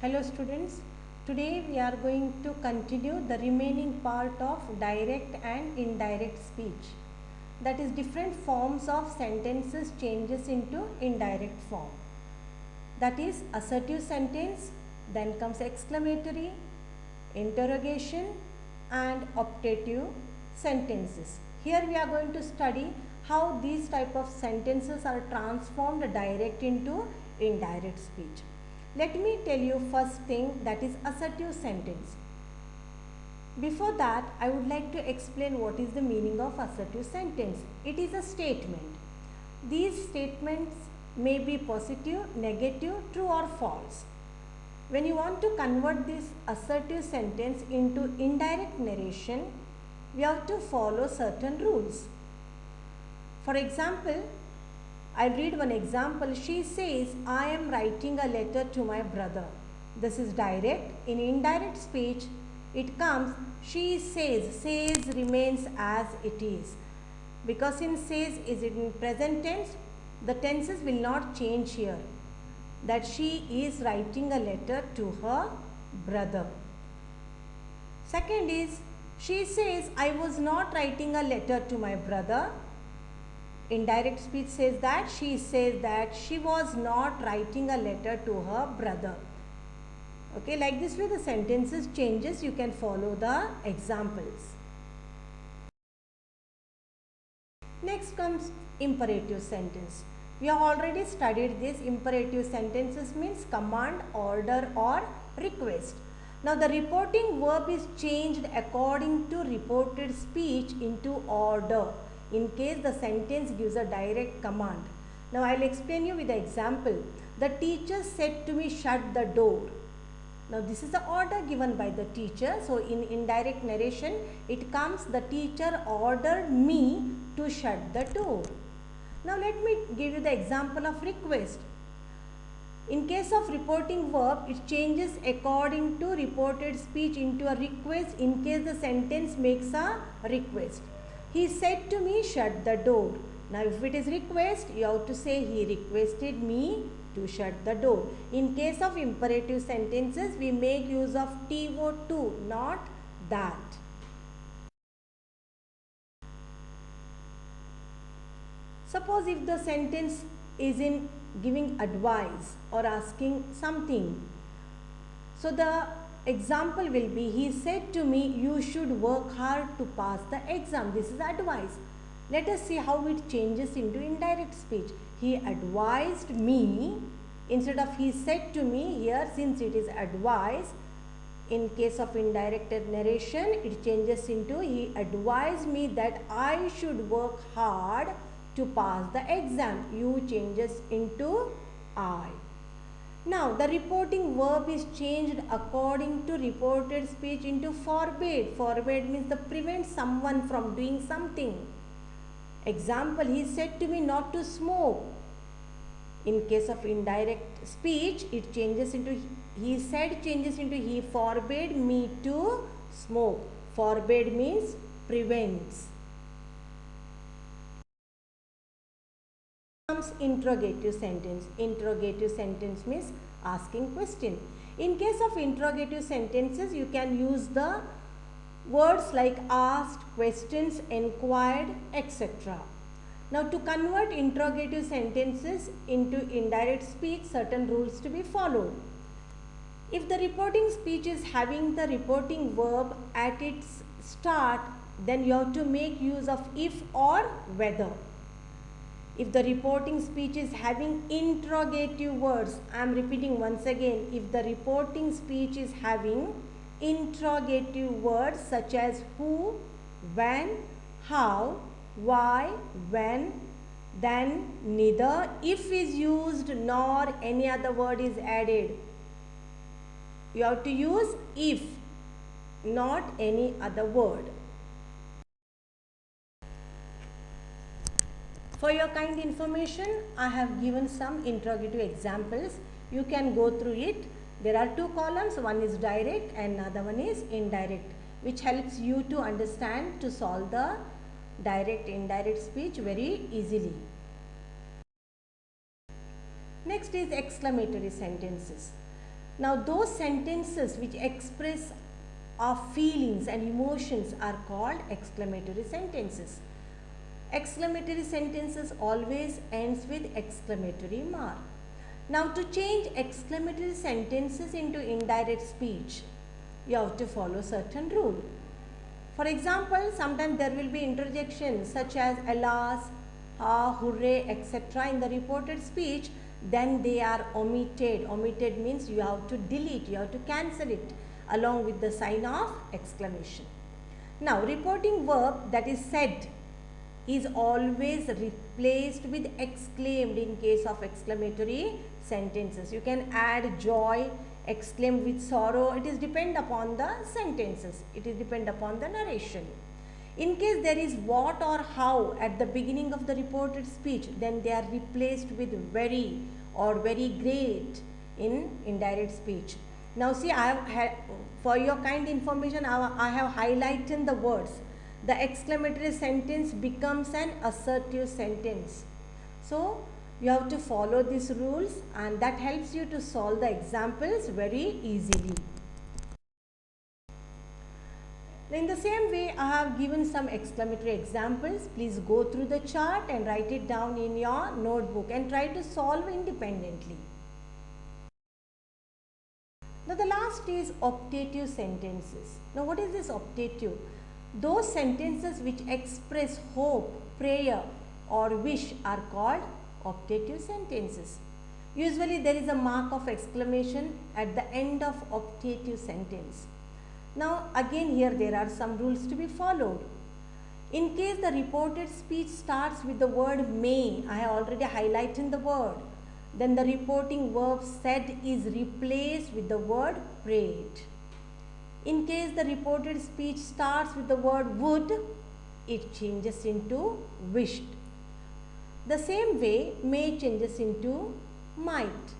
Hello students, today we are going to continue the remaining part of direct and indirect speech. That is different forms of sentences changes into indirect form. That is assertive sentence, then comes exclamatory, interrogation and optative sentences. Here we are going to study how these type of sentences are transformed direct into indirect speech. Let me tell you first thing, that is assertive sentence. Before that, I would like to explain what is the meaning of assertive sentence. It is a statement. These statements may be positive, negative, true or false. When you want to convert this assertive sentence into indirect narration, we have to follow certain rules. For example, I'll read one example. She says, I am writing a letter to my brother. This is direct. In indirect speech, it comes, she says. Says remains as it is. Because in says is in present tense, the tenses will not change here. That she is writing a letter to her brother. Second is, she says, I was not writing a letter to my brother. Indirect speech says that she was not writing a letter to her brother. Okay, like this way the sentences changes, you can follow the examples. Next comes imperative sentence. We have already studied this. Imperative sentences means command, order or request. Now the reporting verb is changed according to reported speech into order in case the sentence gives a direct command. Now I will explain you with the example. The teacher said to me, shut the door. Now this is the order given by the teacher. So in indirect narration, it comes, the teacher ordered me to shut the door. Now let me give you the example of request. In case of reporting verb, it changes according to reported speech into a request in case the sentence makes a request. He said to me, shut the door. Now if it is request, you have to say he requested me to shut the door. In case of imperative sentences, we make use of TO2, not that. Suppose if the sentence is in giving advice or asking something. So the example will be, he said to me, you should work hard to pass the exam. This is advice. Let us see how it changes into indirect speech. He advised me, instead of he said to me, here since it is advice, in case of indirect narration, it changes into he advised me that I should work hard to pass the exam. You changes into I. Now, the reporting verb is changed according to reported speech into forbade. Forbade means to prevent someone from doing something. Example, he said to me not to smoke. In case of indirect speech, it changes into, he said changes into he forbade me to smoke. Forbade means prevents. Comes interrogative sentence. Interrogative sentence means asking question. In case of interrogative sentences, you can use the words like asked, questions, inquired, etc. Now to convert interrogative sentences into indirect speech, certain rules to be followed. If the reporting speech is having the reporting verb at its start, then you have to make use of if or whether. If the reporting speech is having interrogative words, I am repeating once again, if the reporting speech is having interrogative words such as who, when, how, why, when, then, neither, if is used, nor any other word is added. You have to use if, not any other word. For your kind information, I have given some interrogative examples. You can go through it. There are two columns, one is direct and another one is indirect, which helps you to understand to solve the direct indirect speech very easily. Next is exclamatory sentences. Now those sentences which express our feelings and emotions are called exclamatory sentences. Exclamatory sentences always ends with exclamatory mark. Now to change exclamatory sentences into indirect speech, you have to follow certain rule. For example, sometimes there will be interjections such as alas, ah, hooray, etc. in the reported speech, then they are omitted. Omitted means you have to delete, you have to cancel it along with the sign of exclamation. Now, reporting verb that is said is always replaced with exclaimed in case of exclamatory sentences. You can add joy, exclaimed with sorrow. It is depend upon the sentences. It is depend upon the narration. In case there is what or how at the beginning of the reported speech, then they are replaced with very or very great in indirect speech. Now see, for your kind information, I have highlighted the words. The exclamatory sentence becomes an assertive sentence. So you have to follow these rules, and that helps you to solve the examples very easily. In the same way, I have given some exclamatory examples. Please go through the chart and write it down in your notebook and try to solve independently. Now the last is optative sentences. Now what is this optative? Those sentences which express hope, prayer or wish are called optative sentences. Usually there is a mark of exclamation at the end of optative sentence. Now again here there are some rules to be followed. In case the reported speech starts with the word may, I have already highlighted the word, then the reporting verb said is replaced with the word prayed. In case the reported speech starts with the word would, it changes into wished. The same way, may changes into might.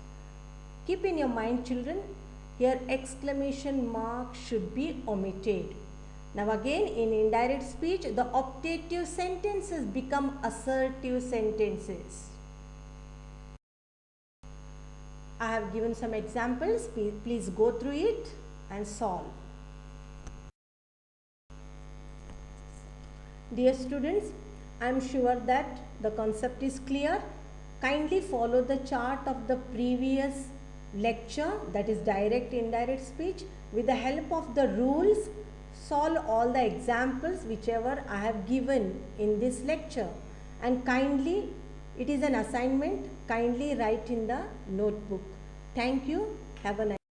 Keep in your mind, children, here exclamation mark should be omitted. Now again, in indirect speech, the optative sentences become assertive sentences. I have given some examples. Please go through it and solve. Dear students, I am sure that the concept is clear. Kindly follow the chart of the previous lecture, that is direct indirect speech. With the help of the rules, solve all the examples whichever I have given in this lecture, and kindly, it is an assignment, kindly write in the notebook. Thank you. Have a nice day.